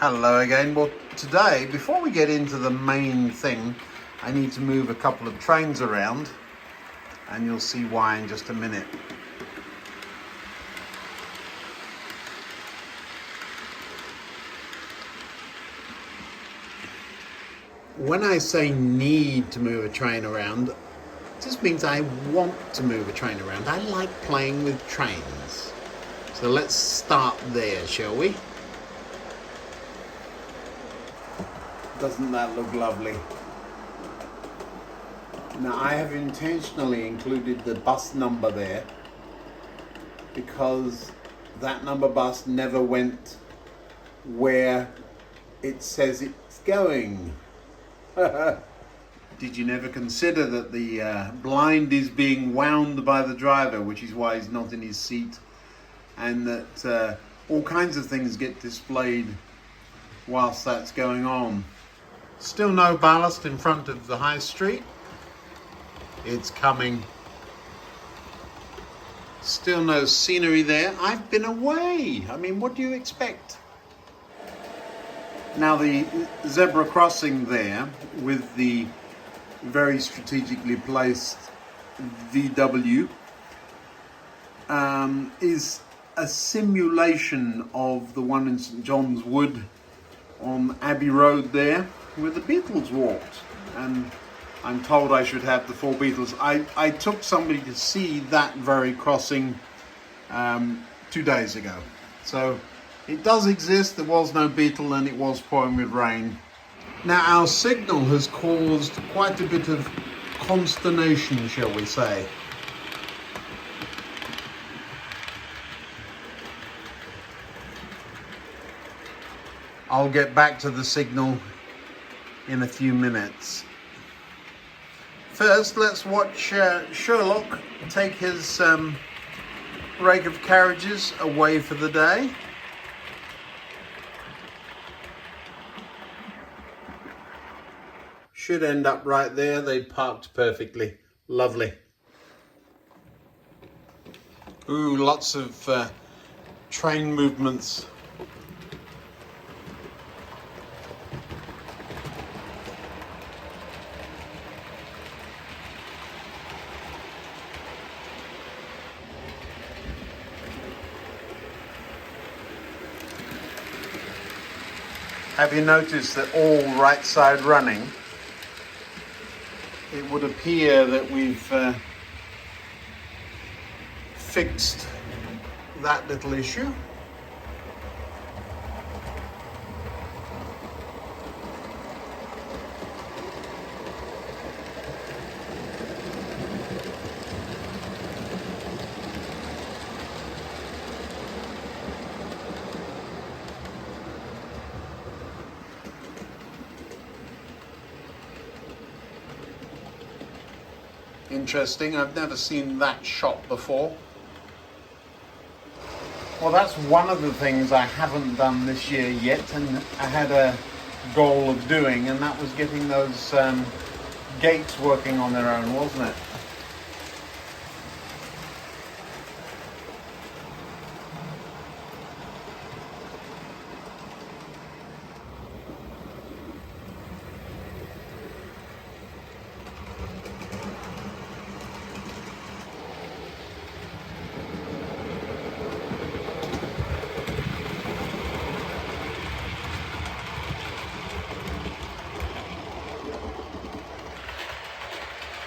Hello again. Well, today, before we get into the main thing, I need to move a couple of trains around, and you'll see why in just a minute. When I say need to move a train around, it just means I want to move a train around. I like playing with trains. So let's start there, shall we? Doesn't that look lovely? Now I have intentionally included the bus number there because that number bus never went where it says it's going. Did you never consider that the blind is being wound by the driver, which is why he's not in his seat, and that all kinds of things get displayed whilst that's going on? Still no ballast in front of the high street. It's coming. Still no scenery there. I've been away. I mean, what do you expect? Now the zebra crossing there with the very strategically placed VW is a simulation of the one in St John's Wood on Abbey Road there, where the Beatles walked, and I'm told I should have the 4 Beatles. I took somebody to see that very crossing 2 days ago. So it does exist. There was no Beetle and it was pouring with rain. Now our signal has caused quite a bit of consternation, shall we say. I'll get back to the signal in a few minutes. First, let's watch Sherlock take his rake of carriages away for the day. Should end up right there. They parked perfectly. Lovely. Ooh, lots of train movements. Have you noticed that all right side running? It would appear that we've fixed that little issue. Interesting, I've never seen that shot before. Well, that's one of the things I haven't done this year yet, and I had a goal of doing, and that was getting those gates working on their own, wasn't it?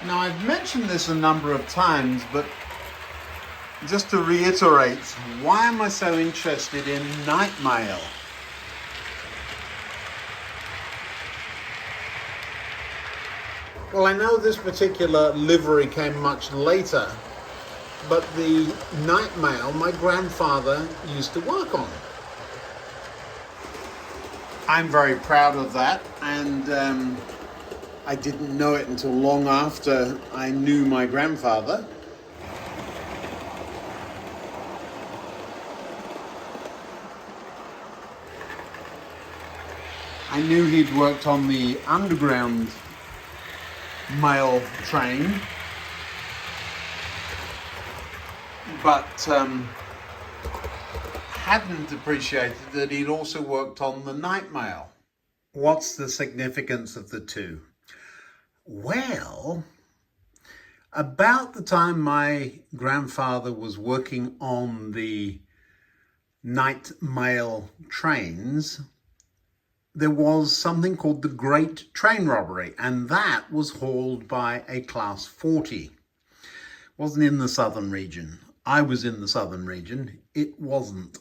Now, I've mentioned this a number of times, but just to reiterate, why am I so interested in night mail? Well, I know this particular livery came much later, but the night mail my grandfather used to work on. I'm very proud of that, and I didn't know it until long after I knew my grandfather. I knew he'd worked on the underground mail train, but hadn't appreciated that he'd also worked on the night mail. What's the significance of the two? Well, about the time my grandfather was working on the night mail trains, there was something called the Great Train Robbery, and that was hauled by a Class 40. It wasn't in the southern region. I was in the southern region. It wasn't.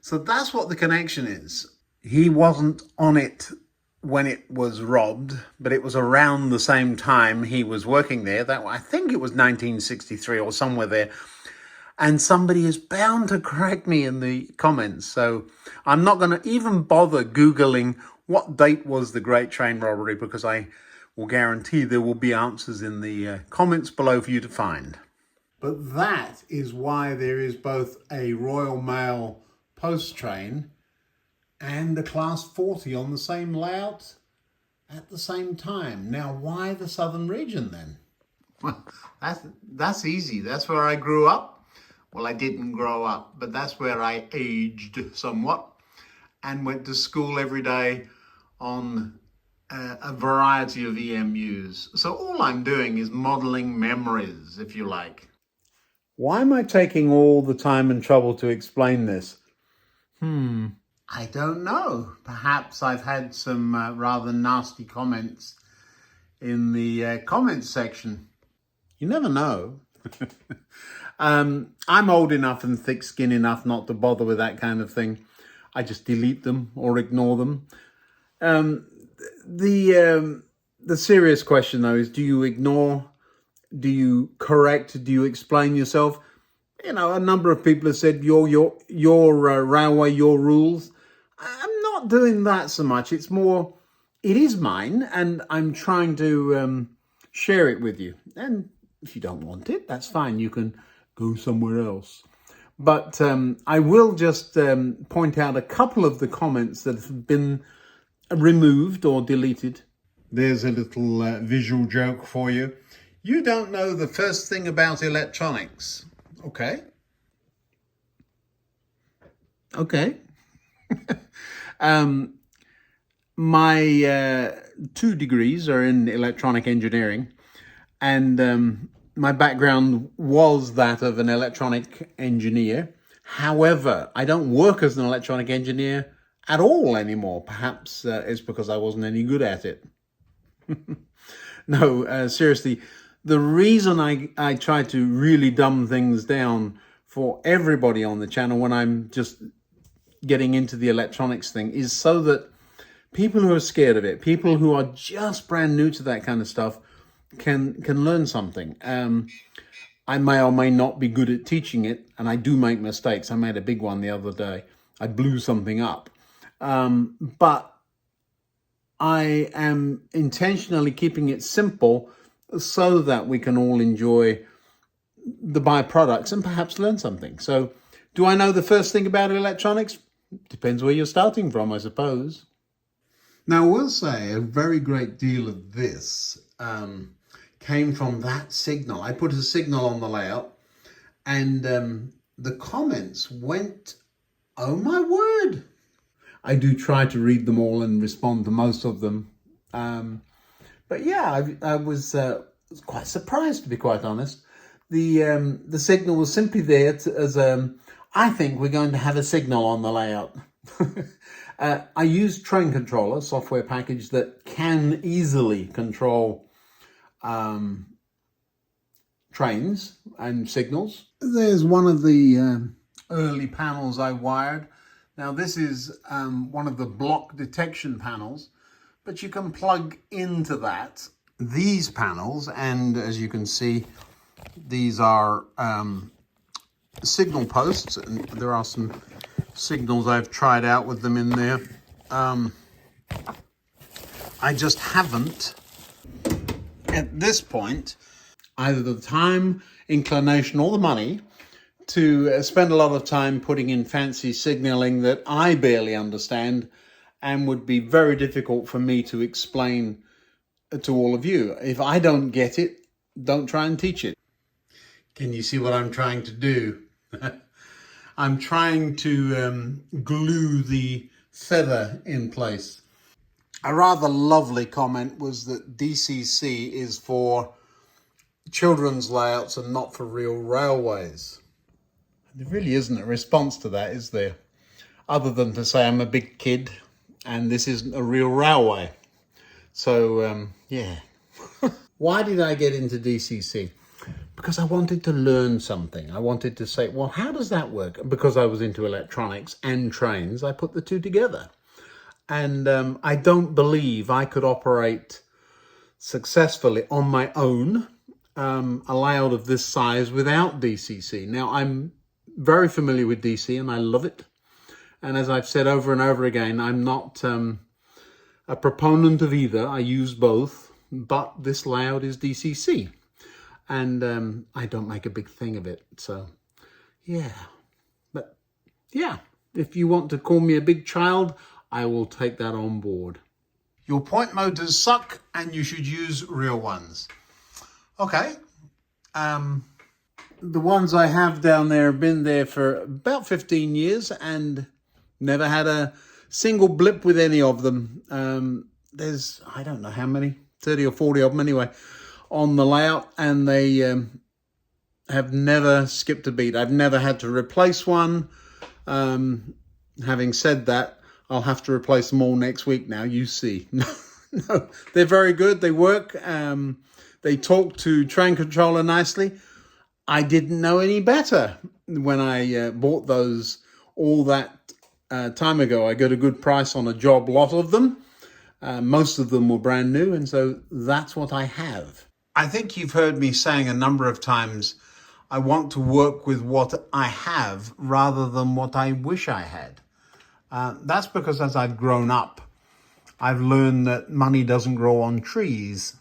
So that's what the connection is. He wasn't on it when it was robbed, but it was around the same time he was working there. That I think it was 1963 or somewhere there. And somebody is bound to correct me in the comments. So I'm not going to even bother Googling what date was the Great Train Robbery, because I will guarantee there will be answers in the comments below for you to find. But that is why there is both a Royal Mail post train and a Class 40 on the same layout at the same time. Now, why the southern region then? Well, that's easy. That's where I grew up. Well, I didn't grow up, but that's where I aged somewhat and went to school every day on a variety of EMUs. So all I'm doing is modeling memories, if you like. Why am I taking all the time and trouble to explain this? I don't know. Perhaps I've had some rather nasty comments in the comments section. You never know. I'm old enough and thick-skinned enough not to bother with that kind of thing. I just delete them or ignore them. The serious question, though, is: do you ignore? Do you correct? Do you explain yourself? You know, a number of people have said your railway, your rules. I'm not doing that so much. It's more, it is mine, and I'm trying to share it with you. And if you don't want it, that's fine. You can go somewhere else. But I will just point out a couple of the comments that have been removed or deleted. There's a little visual joke for you. You don't know the first thing about electronics. Okay. My 2 degrees are in electronic engineering, and my background was that of an electronic engineer. However, I don't work as an electronic engineer at all anymore. Perhaps it's because I wasn't any good at it. No, seriously, the reason I try to really dumb things down for everybody on the channel when I'm just getting into the electronics thing is so that people who are scared of it, people who are just brand new to that kind of stuff, can learn something. I may or may not be good at teaching it, and I do make mistakes. I made a big one the other day. I blew something up. But I am intentionally keeping it simple so that we can all enjoy the byproducts and perhaps learn something. So, do I know the first thing about electronics? Depends where you're starting from, I suppose. Now, I will say a very great deal of this came from that signal. I put a signal on the layout, and the comments went, oh my word. I do try to read them all and respond to most of them. But yeah, I was quite surprised, to be quite honest. The signal was simply there as I think we're going to have a signal on the layout. I use Train Controller, software package that can easily control trains and signals. There's one of the early panels I wired. Now this is one of the block detection panels, but you can plug into that these panels, and as you can see, these are signal posts, and there are some signals I've tried out with them in there. I just haven't, at this point, either the time, inclination, or the money to spend a lot of time putting in fancy signaling that I barely understand and would be very difficult for me to explain to all of you. If I don't get it, don't try and teach it. Can you see what I'm trying to do? I'm trying to glue the feather in place. A rather lovely comment was that DCC is for children's layouts and not for real railways. There really isn't a response to that, is there? Other than to say I'm a big kid and this isn't a real railway. So, yeah. Why did I get into DCC? Because I wanted to learn something. I wanted to say, well, how does that work? And because I was into electronics and trains, I put the two together. And I don't believe I could operate successfully on my own a layout of this size without DCC. Now, I'm very familiar with DC and I love it. And as I've said over and over again, I'm not a proponent of either. I use both, but this layout is DCC. And I don't make a big thing of it. So, yeah. But, yeah, if you want to call me a big child, I will take that on board. Your point motors suck and you should use real ones. Okay. The ones I have down there have been there for about 15 years and never had a single blip with any of them. There's, I don't know how many, 30 or 40 of them anyway, on the layout, and they have never skipped a beat. I've never had to replace one. Having said that, I'll have to replace them all next week now, you see. No, they're very good. They work. They talk to train controller nicely. I didn't know any better when I bought those all that time ago. I got a good price on a job lot of them. Most of them were brand new, and so that's what I have. I think you've heard me saying a number of times, I want to work with what I have rather than what I wish I had. That's because as I've grown up, I've learned that money doesn't grow on trees.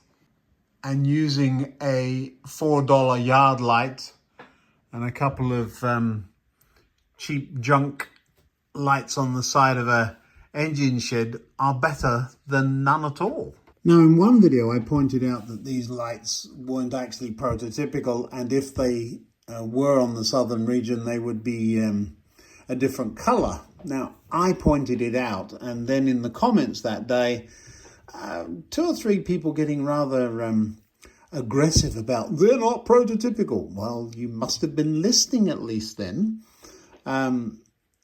And using a $4 yard light and a couple of cheap junk lights on the side of a engine shed are better than none at all. Now, in one video, I pointed out that these lights weren't actually prototypical, and if they were on the southern region, they would be a different color. Now, I pointed it out, and then in the comments that day, 2 or 3 people getting rather aggressive about, they're not prototypical. Well, you must have been listening at least then.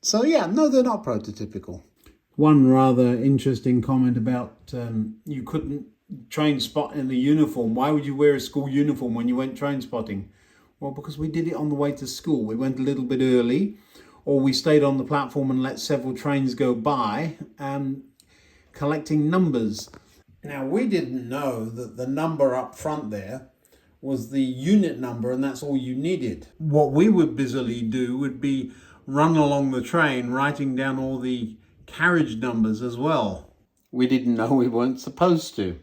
So yeah, no, they're not prototypical. One rather interesting comment about you couldn't train spot in the uniform. Why would you wear a school uniform when you went train spotting? Well, because we did it on the way to school. We went a little bit early, or we stayed on the platform and let several trains go by, collecting numbers. Now, we didn't know that the number up front there was the unit number, and that's all you needed. What we would busily do would be run along the train, writing down all the carriage numbers as well. We didn't know we weren't supposed to.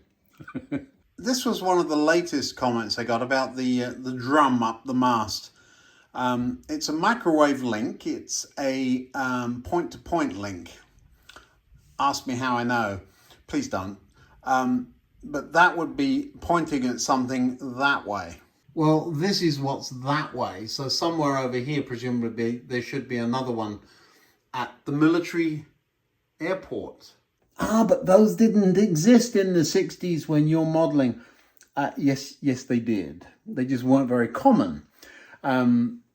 This was one of the latest comments I got about the drum up the mast. It's a microwave link. It's a point-to-point link. Ask me how I know. Please don't. But that would be pointing at something that way. Well, this is what's that way. So somewhere over here, presumably, there should be another one at the military airport. But those didn't exist in the 60s when you're modeling. Yes, they did. They just weren't very common.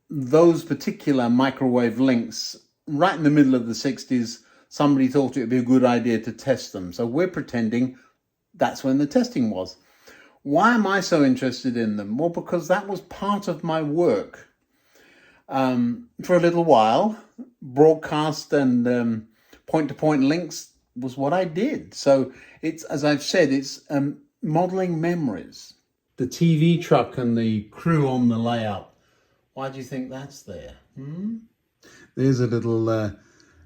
Those particular microwave links, right in the middle of the 60s, somebody thought it would be a good idea to test them. So we're pretending that's when the testing was. Why am I so interested in them? Well, because that was part of my work. For a little while, broadcast and point-to-point links was what I did. So it's, as I've said, it's modeling memories. The TV truck and the crew on the layout. Why do you think that's there? There's a little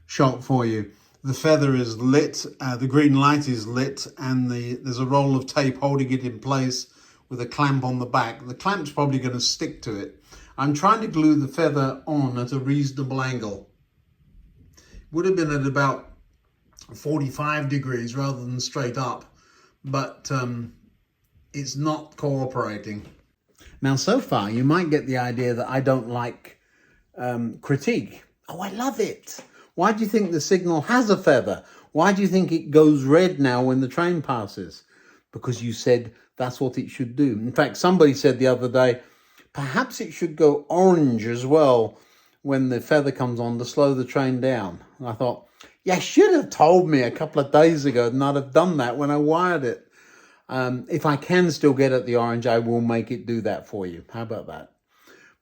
shot for you. The feather is lit, the green light is lit, and there's a roll of tape holding it in place with a clamp on the back. The clamp's probably going to stick to it. I'm trying to glue the feather on at a reasonable angle. Would have been at about 45 degrees rather than straight up, but it's not cooperating. Now, so far, you might get the idea that I don't like critique. Oh, I love it. Why do you think the signal has a feather? Why do you think it goes red now when the train passes? Because you said that's what it should do. In fact, somebody said the other day, perhaps it should go orange as well when the feather comes on to slow the train down. And I thought, you should have told me a couple of days ago and I'd have done that when I wired it. If I can still get at the orange, I will make it do that for you. How about that?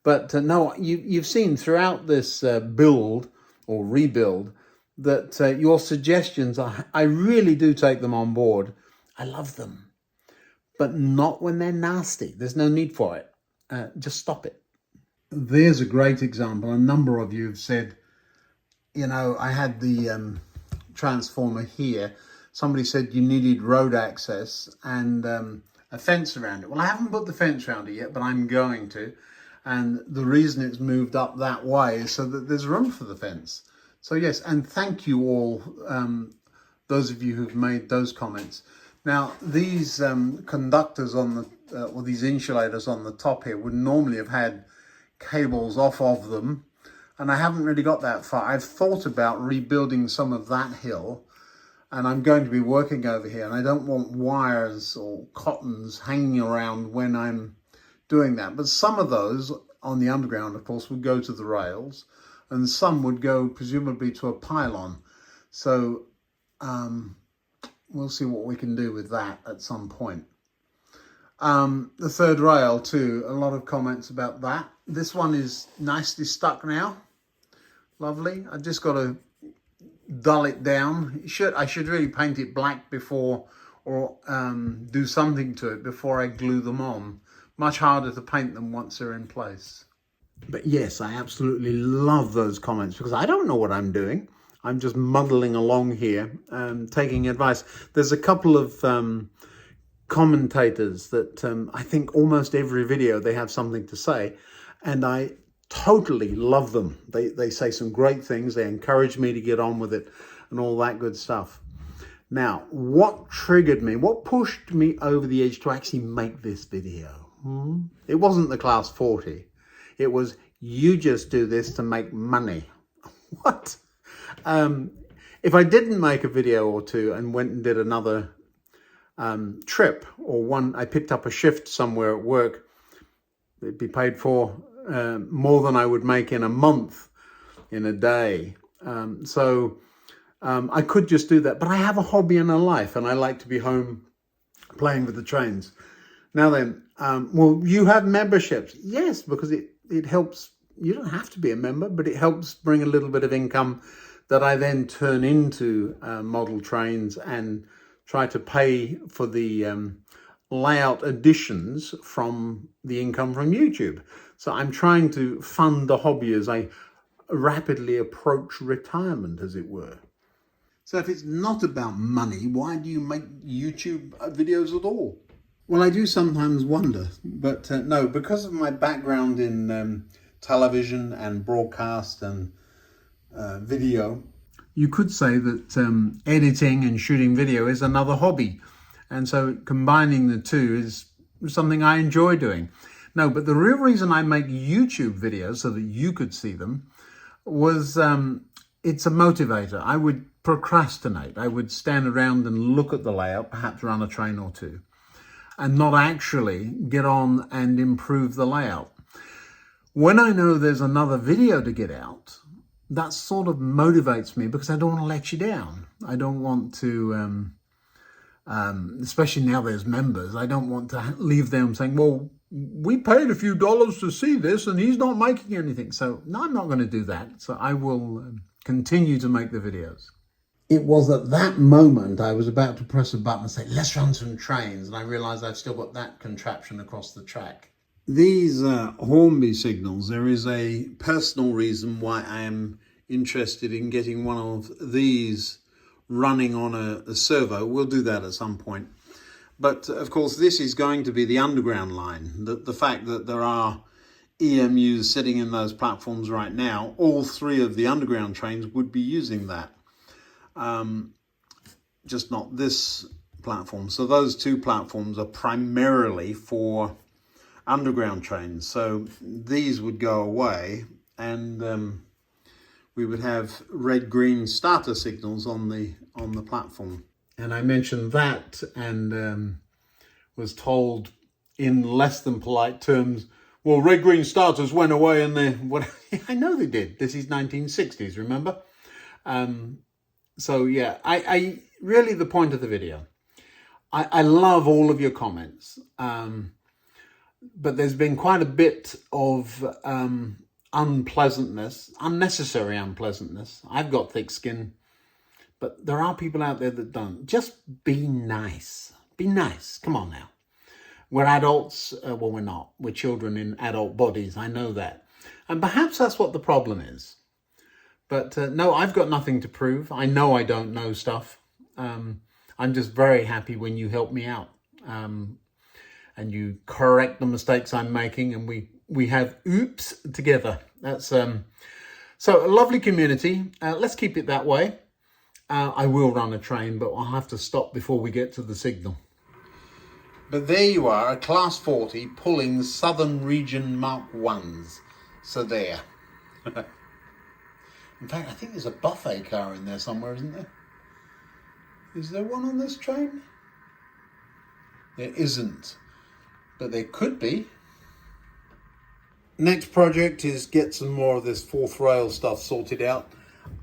But no, you've seen throughout this build or rebuild that your suggestions, I really do take them on board. I love them, but not when they're nasty. There's no need for it. Just stop it. There's a great example. A number of you have said, you know, I had the transformer here. Somebody said you needed road access and a fence around it. Well, I haven't put the fence around it yet, but I'm going to. And the reason it's moved up that way is so that there's room for the fence. So yes, and thank you all, those of you who've made those comments. Now, these conductors on the, or these insulators on the top here would normally have had cables off of them. And I haven't really got that far. I've thought about rebuilding some of that hill, and I'm going to be working over here, and I don't want wires or cottons hanging around when I'm doing that. But some of those on the underground, of course, would go to the rails, and some would go presumably to a pylon. So we'll see what we can do with that at some point. The third rail too, a lot of comments about that. This one is nicely stuck now. Lovely. I just got to dull it down. I should really paint it black before, or do something to it before I glue them on. Much harder to paint them once they're in place. But yes, I absolutely love those comments because I don't know what I'm doing. I'm just muddling along here, taking advice. There's a couple of commentators that I think almost every video they have something to say, and I totally love them. They say some great things. They encourage me to get on with it and all that good stuff. Now, what triggered me, what pushed me over the edge to actually make this video? It wasn't the class 40. It was, you just do this to make money. What? If I didn't make a video or two and went and did another trip, or one, I picked up a shift somewhere at work, it'd be paid for more than I would make in a month, in a day. I could just do that, but I have a hobby and a life, and I like to be home playing with the trains. Now then, well, you have memberships. Yes, because it helps. You don't have to be a member, but it helps bring a little bit of income that I then turn into model trains and try to pay for the layout additions from the income from YouTube. So I'm trying to fund the hobby as I rapidly approach retirement, as it were. So if it's not about money, why do you make YouTube videos at all? Well, I do sometimes wonder, but no, because of my background in television and broadcast and video, you could say that editing and shooting video is another hobby. And so combining the two is something I enjoy doing. No, but the real reason I make YouTube videos so that you could see them was it's a motivator. I would procrastinate. I would stand around and look at the layout, perhaps run a train or two, and not actually get on and improve the layout. When I know there's another video to get out, that sort of motivates me because I don't want to let you down. I don't want to, especially now there's members, I don't want to leave them saying, well, we paid a few dollars to see this and he's not making anything. So no, I'm not going to do that. So I will continue to make the videos. It was at that moment I was about to press a button and say, let's run some trains. And I realized I've still got that contraption across the track. These Hornby signals, there is a personal reason why I am interested in getting one of these running on a servo. We'll do that at some point. But of course, this is going to be the underground line. The fact that there are EMUs sitting in those platforms right now, all three of the underground trains would be using that. Just not this platform. So those two platforms are primarily for underground trains. So these would go away and we would have red-green starter signals on the platform. And I mentioned that and was told in less than polite terms, well, red-green starters went away and they... What? I know they did. This is 1960s, remember? So yeah, I really the point of the video. I love all of your comments, but there's been quite a bit of unpleasantness, unnecessary unpleasantness. I've got thick skin, but there are people out there that don't. Just be nice. Be nice. Come on now. We're adults. Well, we're not. We're children in adult bodies. I know that. And perhaps that's what the problem is. But no, I've got nothing to prove. I know I don't know stuff. I'm just very happy when you help me out and you correct the mistakes I'm making, and we have oops together. That's so a lovely community. Let's keep it that way. I will run a train, but I'll have to stop before we get to the signal. But there you are, a Class 40 pulling Southern Region Mark 1s. So there. In fact, I think there's a buffet car in there somewhere, isn't there? Is there one on this train? There isn't, but there could be. Next project is get some more of this fourth rail stuff sorted out.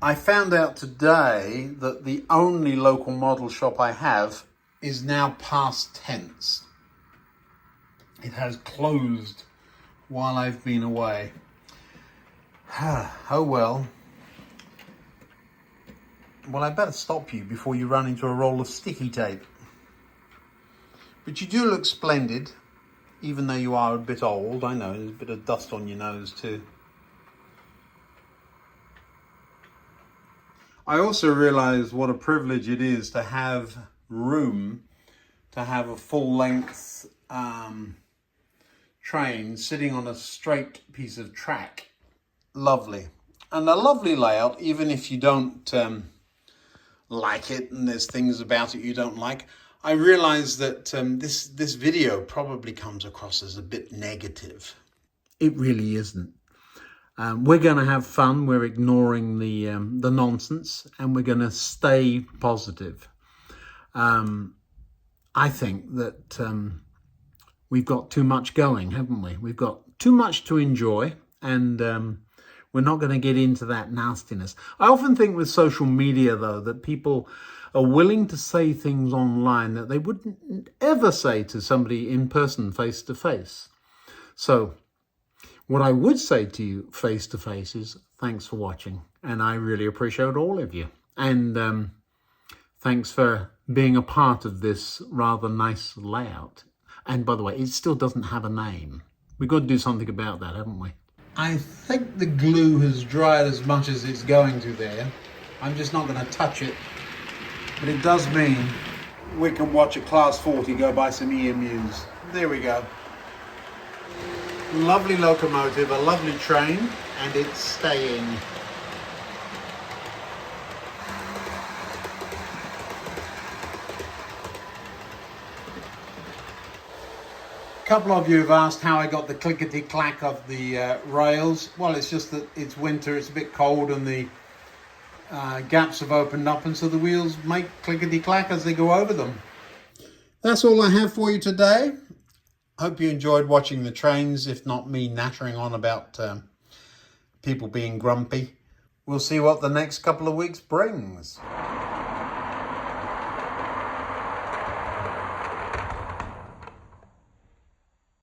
I found out today that the only local model shop I have is now past tense. It has closed while I've been away. Oh well. Well, I better stop you before you run into a roll of sticky tape. But you do look splendid, even though you are a bit old. I know, there's a bit of dust on your nose too. I also realised what a privilege it is to have room to have a full-length train sitting on a straight piece of track. Lovely. And a lovely layout, even if you don't like it and there's things about it you don't like. I realise that this video probably comes across as a bit negative. It really isn't. We're going to have fun. We're ignoring the nonsense, and we're going to stay positive. I think that we've got too much going, haven't we? We've got too much to enjoy, and we're not going to get into that nastiness. I often think with social media, though, that people are willing to say things online that they wouldn't ever say to somebody in person, face to face. So what I would say to you face to face is thanks for watching. And I really appreciate all of you. And thanks for being a part of this rather nice layout. And by the way, it still doesn't have a name. We've got to do something about that, haven't we? I think the glue has dried as much as it's going to there. I'm just not going to touch it. But it does mean we can watch a Class 40 go by some EMUs. There we go. Lovely locomotive, a lovely train, and it's staying. A couple of you have asked how I got the clickety-clack of the rails. Well, it's just that it's winter, it's a bit cold, and the gaps have opened up, and so the wheels make clickety-clack as they go over them. That's all I have for you today. Hope you enjoyed watching the trains, if not me nattering on about people being grumpy. We'll see what the next couple of weeks brings.